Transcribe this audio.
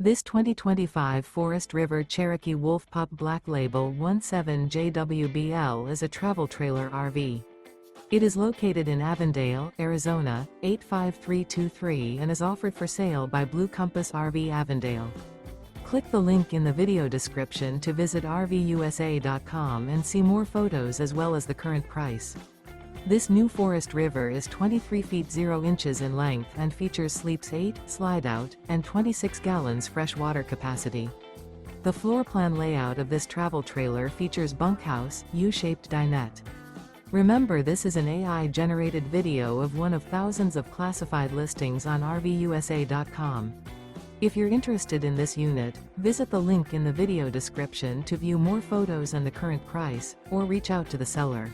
This 2025 Forest River Cherokee Wolf Pup Black Label 17JWBL is a travel trailer RV. It is located in Avondale, Arizona, 85323 and is offered for sale by Blue Compass RV Avondale. Click the link in the video description to visit RVUSA.com and see more photos as well as the current price. This new Forest River is 23 feet 0 inches in length and features sleeps 8, slide-out, and 26 gallons fresh water capacity. The floor plan layout of this travel trailer features bunkhouse, U-shaped dinette. Remember, this is an AI-generated video of one of thousands of classified listings on RVUSA.com. If you're interested in this unit, visit the link in the video description to view more photos and the current price, or reach out to the seller.